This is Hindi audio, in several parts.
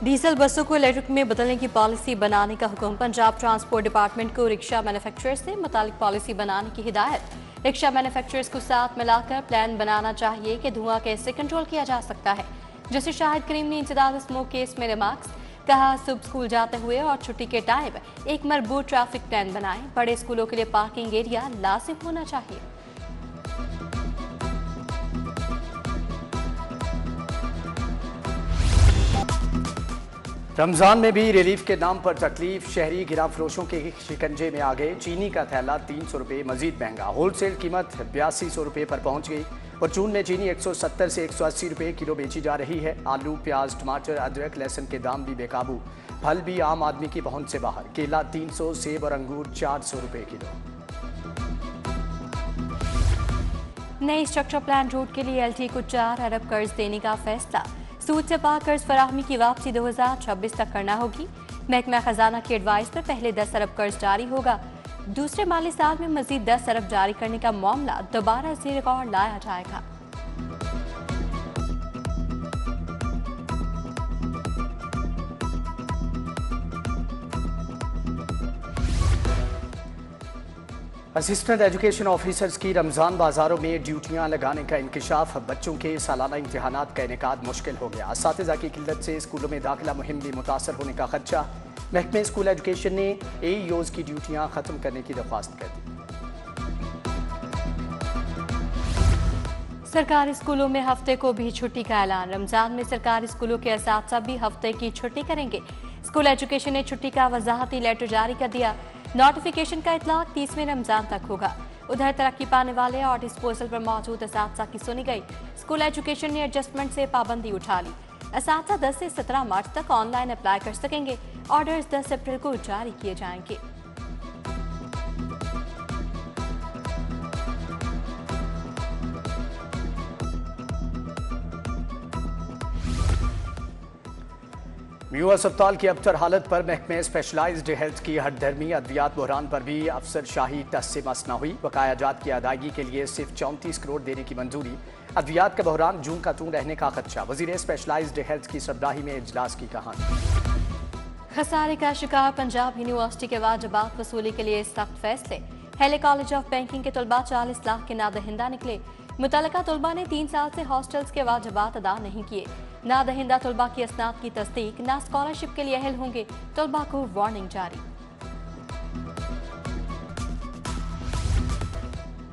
डीजल बसों को इलेक्ट्रिक में बदलने की पॉलिसी बनाने का हुक्म। पंजाब ट्रांसपोर्ट डिपार्टमेंट को रिक्शा मैन्युफैक्चरर्स से मुतालिक पॉलिसी बनाने की हिदायत। रिक्शा मैन्युफैक्चरर्स को साथ मिलाकर प्लान बनाना चाहिए कि धुआं कैसे कंट्रोल किया जा सकता है। जस्टिस शाहिद करीम ने इंसदाद स्मोक केस में रिमार्क्स कहा, सुबह स्कूल जाते हुए और छुट्टी के टाइम एक मरबूत ट्रैफिक प्लान बनाएं। बड़े स्कूलों के लिए पार्किंग एरिया लाजिम होना चाहिए। रमजान में भी रिलीफ के नाम पर तकलीफ, शहरी गिरा फरोशों के शिकंजे में आ गए। चीनी का थैला 300 रुपये मजीद महंगा, होलसेल कीमत 8200 रुपये पर पहुंच गई। और जून में चीनी 170 से 180 रुपये किलो बेची जा रही है। आलू, प्याज, टमाटर, अदरक, लहसुन के दाम भी बेकाबू। फल भी आम आदमी की पहुंच से बाहर। केला 300, सेब और अंगूर 400 रुपये किलो। नई स्ट्रक्चर प्लान रोड के लिए LT को 4 अरब कर्ज देने का फैसला। सूद से पाक कर्ज फराहमी की वापसी 2026 तक करना होगी। महकमा खजाना की एडवाइस पर पहले 10 अरब कर्ज जारी होगा। दूसरे माली साल में मजीद 10 अरब जारी करने का मामला दोबारा ज़ेर गौर लाया जाएगा। असिस्टेंट एजुकेशन ऑफिसर्स की रमजान बाजारों में ड्यूटियां लगाने का इंकशाफ। बच्चों के सालाना इम्तिहानात का इनेकाद मुश्किल हो गया। असातिज़ा की किल्लत से स्कूलों में दाखिला मुहिम भी मुतासर होने का खदशा। महकमे स्कूल एजुकेशन ने AEOs की ड्यूटियां खत्म करने की दरख्वास्त कर दी। सरकारी स्कूलों में हफ्ते को भी छुट्टी का ऐलान। रमजान में सरकारी स्कूलों के असातिज़ा भी हफ्ते की छुट्टी करेंगे। स्कूल एजुकेशन ने छुट्टी का वजाहती लेटर जारी कर दिया। नोटिफिकेशन का इतलाक 30वें रमजान तक होगा। उधर तरक्की पाने वाले और डिस्पोजल पर मौजूद असातिज़ा की सुनी गई। स्कूल एजुकेशन ने एडजस्टमेंट से पाबंदी उठा ली। असातिज़ा 10 से 17 मार्च तक ऑनलाइन अप्लाई कर सकेंगे। ऑर्डर्स 10 अप्रैल को जारी किए जाएंगे। म्यू अस्पताल की अबतर हालत पर महकमे स्पेशलाइज्ड हेल्थ की हरदर्मी। अद्वियात बहरान पर भी अफसर शाही टस से मस न हुई। बकायाजात की अदायगी के लिए सिर्फ 34 करोड़ देने की मंजूरी। अद्वियात का बहरान जूं का तूं रहने का खदशा। वजीर स्पेशलाइज्ड हेल्थ की सरबराही में इजलास की कहानी। खसारे का शिकार पंजाब यूनिवर्सिटी के वाजिबात वसूली के लिए सख्त फैसले। हेले कॉलेज ऑफ बैंकिंग के तलबा 40 लाख के नादहिंदा निकले। मुतलका तलबा ने 3 साल से हॉस्टल्स के वाजिबात अदा नहीं किए। नादहिंदा तलबा की असनाद की तस्दीक, ना स्कॉलरशिप के लिए अहल होंगे। तलबा को वार्निंग जारी।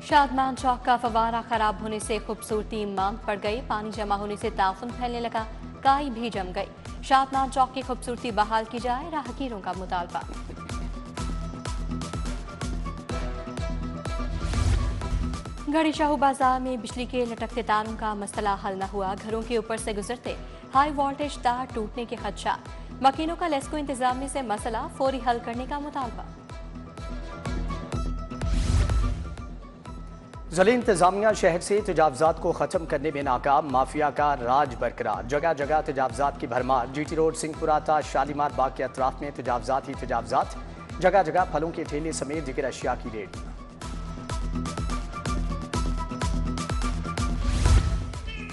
शादमान चौक का फवारा खराब होने से खूबसूरती मांद पड़ गई। पानी जमा होने से ताफुन फैलने लगा, काई भी जम गई। शादमान चौक की खूबसूरती बहाल की जाए, राहगीरों का मुतालबा। गढ़ी शाहू बाजार में बिजली के लटकते तारों का मसला हल न हुआ। घरों के ऊपर से गुजरते हाई वोल्टेज तार टूटने के खदशा। मकीनों का लेस्को इंतजामिया से मसला फौरी हल करने का मुतालबा। ज़िला इंतजामिया शहर से तजावजात को खत्म करने में नाकाम। माफिया का राज बरकरार। जगह जगह तजावजात की भरमार। GT रोड, सिंहपुरा था शालीमार बाग के अतराफ में तजावजात ही तजावजात। जगह जगह फलों के ठेले समेत दिगर अशिया की रेड।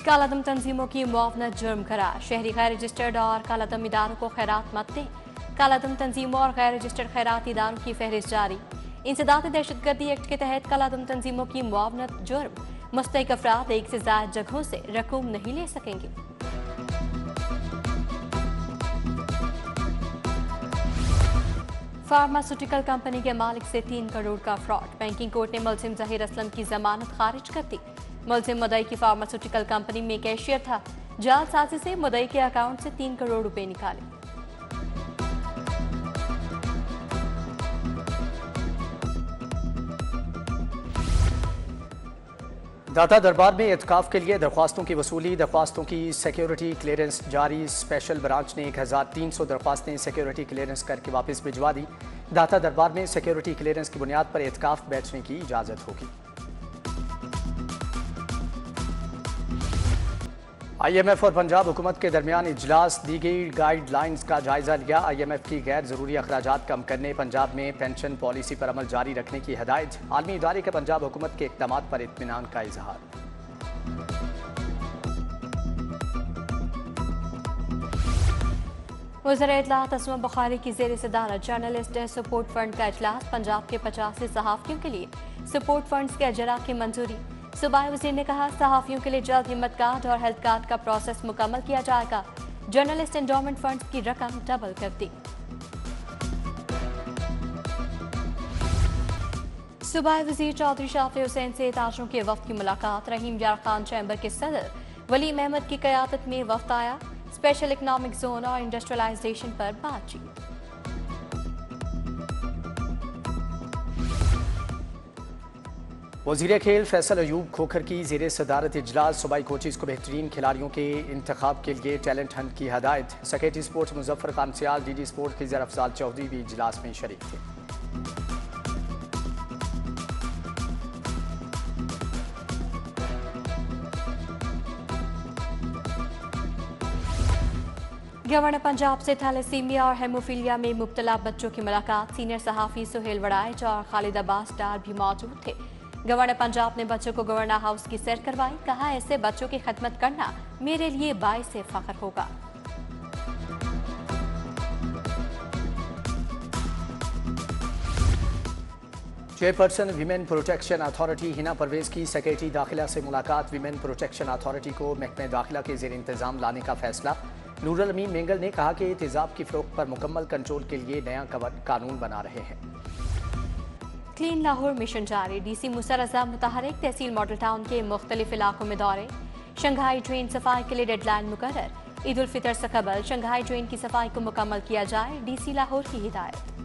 कालादम तंजीमों की मुआवनत जुर्म करार। शहरी गैर रजिस्टर्ड और कालादम इदारों को खैरात मत दें। कालादम तंजीमों और गैर रजिस्टर्ड खैरात इदारों की फहरिस्त जारी। इंसदाद दहशतगर्दी एक्ट के तहत कालादम तंजीमों की मुआवनत जुर्म। मुस्तहिक अफराद एक से ज्यादा जगहों से रकूम नहीं ले सकेंगे। फार्मास्यूटिकल कंपनी के मालिक से 3 करोड़ का फ्रॉड। बैंकिंग कोर्ट ने मुलजिम जहीर असलम की जमानत खारिज कर दी। मुलजिम मुद्दई की फार्मास्यूटिकल कंपनी में कैशियर था। जालसाजी से मुद्दई के अकाउंट से 3 करोड़ रुपए निकाले। दाता दरबार में एतकाफ के लिए दरख्वास्तों की वसूली। दरख्वास्तों की सिक्योरिटी क्लियरेंस जारी। स्पेशल ब्रांच ने 1300 दरख्वास्तें सिक्योरिटी क्लियरेंस करके वापस भिजवा दी। दाता दरबार में सिक्योरिटी क्लियरेंस की बुनियाद पर एतकाफ बैठने की इजाज़त होगी। IMF और पंजाब हुकूमत के दरमियान इजलास। दी गई गाइडलाइंस का जायजा लिया। IMF की गैर ज़रूरी अखराजात कम करने, पंजाब में पेंशन पॉलिसी पर अमल जारी रखने की हिदायत। आलमी इदारे के पंजाब हुकूमत के इक़दामात पर इत्मीनान का इजहार। वज़ीर इत्तलाआत अस्मा बुखारी की ज़ेर सदारत जर्नलिस्ट सपोर्ट फंड का इजलास। पंजाब के 85 सहाफ़ियों के लिए सपोर्ट फंड्स के अजरा की मंजूरी। सूबाई वज़ीर ने कहा, सहाफ़ियों के लिए जल्द हिम्मत कार्ड और हेल्थ कार्ड का प्रोसेस मुकम्मल किया जाएगा। जर्नलिस्ट एंडोमेंट फंड की रकम डबल कर दी। सूबाई वज़ीर चौधरी शाफी हुसैन से ताजरों के वफ्द की मुलाकात। रहीम यार खान चैम्बर के सदर वलीम अहमद की क़यादत में वफ्द आया। स्पेशल इकनॉमिक जोन और इंडस्ट्रियलाइजेशन पर बातचीत। वज़ीर खेल फैसल अयूब खोखर की ज़ेर सदारत इजलास। सूबाई कोचेज़ को बेहतरीन खिलाड़ियों के इंतखाब के लिए टैलेंट हंट की हदायत। सेक्रेटरी स्पोर्ट्स मुजफ्फर खान सियाल, डीडी स्पोर्ट्स खिज़र अफजाल चौधरी भी इजलास में शरीक थे। गवर्नर पंजाब से थैलेसीमिया और हेमोफीलिया में मुब्तला बच्चों की मुलाकात। सीनियर सहाफ़ी सुहेल वड़ाइच और खालिद अब्बास डार भी मौजूद थे। गवर्नर पंजाब ने बच्चों को गवर्नर हाउस की सैर करवाई। कहा, ऐसे बच्चों की खिदमत करना मेरे लिए बाइस फ़ख्र होगा। Chairperson women protection authority Hina Parvez की सेक्रेटरी दाखिला से मुलाकात। विमेन प्रोटेक्शन अथॉरिटी को महकमे दाखिला के ज़ेर इंतज़ाम लाने का फैसला। नूरुल अमीन मेंगल ने कहा कि तेज़ाब की फ़रोख्त पर मुकम्मल कंट्रोल के लिए नया कानून बना रहे हैं। क्लीन लाहौर मिशन जारी। डीसी मूसा रजा मुतहरिक। तहसील मॉडल टाउन के मुख्तलिफ इलाकों में दौरे। शंघाई ड्रेन सफाई के लिए डेडलाइन मुकर्रर। ईद उल फितर से कबल शंघाई ड्रेन की सफाई को मुकम्मल किया जाए, डीसी लाहौर की हिदायत।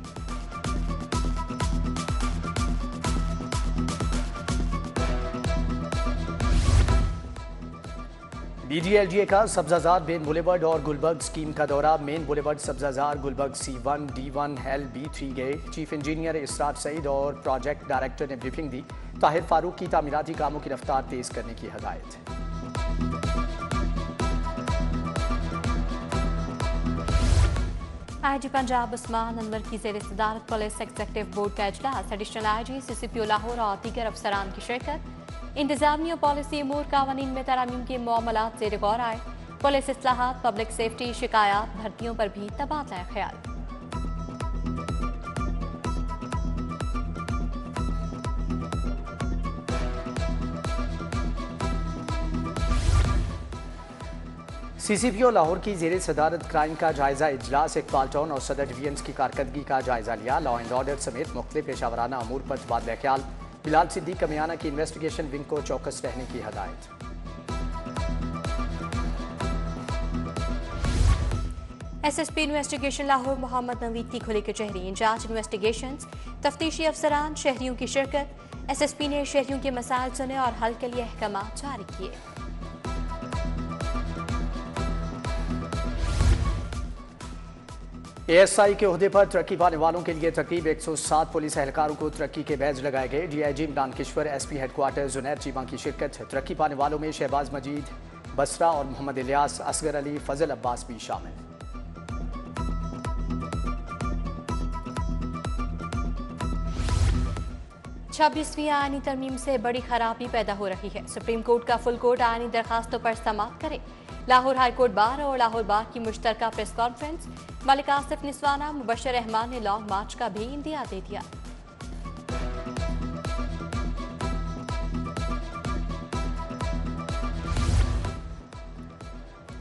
BDLGA का सब्जाजार मेन बुलेवर्ड और गुलबर्ग स्कीम का दौरा। Main boulevard Sabzazar Gulberg C1, D1, L, B3 गए। चीफ इंजीनियर इसरार सईद और प्रोजेक्ट डायरेक्टर ने ब्रीफिंग दी। ताहिर फारूक की तामीराती कामों की रफ्तार तेज करने की हदायत। IG पंजाब उस्मान अनवर की ज़ेर सदारत पुलिस एग्जीक्यूटिव बोर्ड का इजलास। एडिशनल IG CCPO लाहौर और दीगर अफसरान की शिरकत। इंतजामिया पॉलिसी अमूर कावानीन में तरामीम के मामलात ज़ेर गौर आए। पुलिस इस्लाहात, पब्लिक सेफ्टी, शिकायत, भर्तियों पर भी तबादला ख्याल। CCPO लाहौर की ज़ेर सदारत क्राइम का जायजा इजलास। इकबाल टाउन और सदर डिवीजन्स की कारकर्दगी का जायजा लिया। लॉ एंड ऑर्डर समेत मुख्तलिफ पेशावराना अमूर पर तबादला ख्याल। बिलाल सिद्दीक कमियाना की इन्वेस्टिगेशन विंग को चौकस रहने की हदायत। SSP इन्वेस्टिगेशन लाहौर मोहम्मद नवीद की खुली कचहरी। इंचार्ज इन्वेस्टिगेशन तफ्तीशी अफसरान शहरियों की शिरकत। SSP ने शहरियों के मसाइल सुने और हल के लिए अहकाम जारी किए। ASI के ओहदे पर तरक्की पाने वालों के लिए तकरीब। 107 पुलिस एहलकारों को तरक्की के बैज लगाए गए। DIG Imran Kishwar, SP headquarter Junaid Cheema की शिरकत। तरक्की पाने वालों में शहबाज मजीद बसरा और मोहम्मद इलियास, असगर अली, फजल अब्बास भी शामिल। छब्बीसवीं आईनी तरमीम से बड़ी खराबी पैदा हो रही है। सुप्रीम कोर्ट का फुल कोर्ट आईनी दरखास्तों पर समाअत करे। लाहौर हाई कोर्ट बार और लाहौर बार की मुश्तरका प्रेस कॉन्फ्रेंस। मलिक आसिफ निस्वाना, मुबशर रहमान ने लॉन्ग मार्च का भी इंदिया दे दिया।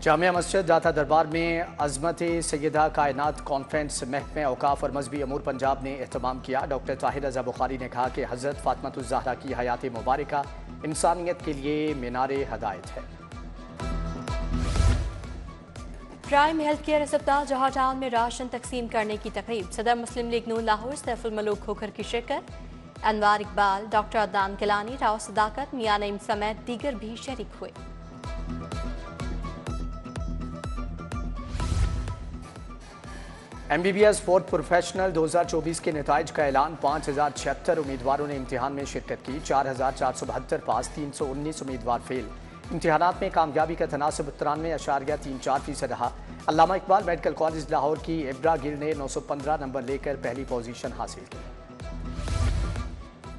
जामिया मस्जिद दाता दरबार में अजमत सैयदा कायनात कॉन्फ्रेंस महकमे औकाफ और मजहबी अमूर पंजाब ने एहतमाम किया। डॉक्टर ताहिर रजा बुखारी ने कहा कि हज़रत फातिमा ज़हरा की हयात मुबारका इंसानियत के लिए मीनारे हदायत है। प्राइम हेल्थ केयर अस्पताल जौहर में राशन तकसीम करने की तकरीब। सदर मुस्लिम लीग नून लाहौर सैफुल मलूक खोखर की शिरकत। अनवार इकबाल, डॉक्टर अदनान गिलानी, राव सदाकत, मियां नईम समेत दीगर भी शरीक हुए। MBBS फोर्थ प्रोफेशनल 2024 के नताइज का ऐलान। 5076 उम्मीदवारों ने इम्तिहान में शिरकत की। 4472 पास, 319 उम्मीदवार फेल। इम्तिहानात में कामयाबी का तनासब 93.34% रहा। अल्लामा इकबाल मेडिकल कॉलेज लाहौर की इब्रा गिल ने 915 नंबर लेकर पहली पोजीशन हासिल की।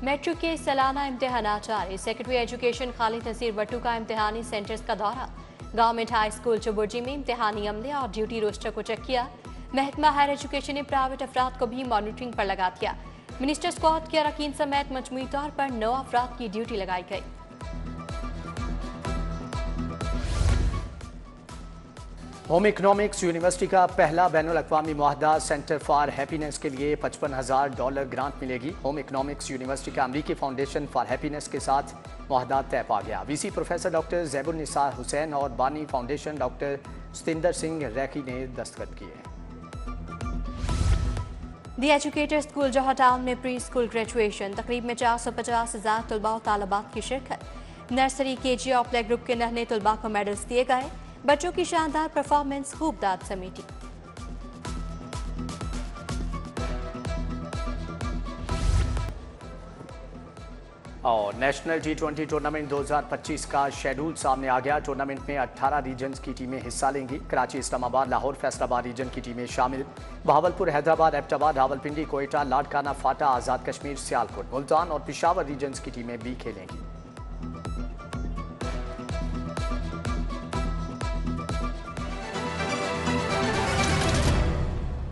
मैट्रिक के सालाना इम्तिहानात जारी। सेक्रेटरी एजुकेशन खालिद नसीर बट्टू का इम्तिहानी सेंटर्स का दौरा। गवर्नमेंट हाई स्कूल चुबुर्जी में इम्तिहानी अमले और ड्यूटी रोस्टर को चेक किया। महकमा हायर एजुकेशन ने प्राइवेट अफराद को भी मॉनिटरिंग पर लगा दिया। मिनिस्टर स्क्वाड के अरकान समेत मजमूई तौर पर 9 अफराद की ड्यूटी लगाई गई। होम इकोनॉमिक्स यूनिवर्सिटी का पहला बैनुल अक़वामी मुआहदा सेंटर फॉर हैप्पीनेस के लिए $55,000 ग्रांट मिलेगी। होम इकोनॉमिक्स यूनिवर्सिटी का अमरीकी फाउंडेशन फॉर हैप्पीनेस के साथ मुआहदा तय पा गया। VC professor doctor Zebunnisa Hussain और बानी foundation doctor Satinder Singh recce ने दस्तखत किए। दी एजुकेटर स्कूल जौहर टाउन में प्री स्कूल ग्रेजुएशन तकरीब में 450,000 तलबा और तालबात की शिरकत। नर्सरी केजी और प्ले ग्रुप के नन्हे तलबा को मेडल्स दिए गए। बच्चों की शानदार परफॉर्मेंस खूब दाद समेटी। और नेशनल T20 टूर्नामेंट 2025 का शेड्यूल सामने आ गया। टूर्नामेंट में 18 रीजन्स की टीमें हिस्सा लेंगी। कराची, इस्लामाबाद, लाहौर, फैसलाबाद रीजन की टीमें शामिल। बहावलपुर, हैदराबाद, एबटाबाद, रावलपिंडी, कोयटा, लाड़काना, फाटा, आज़ाद कश्मीर, सियालकोट, मुल्तान और पेशावर रीजन्स की टीमें भी खेलेंगी।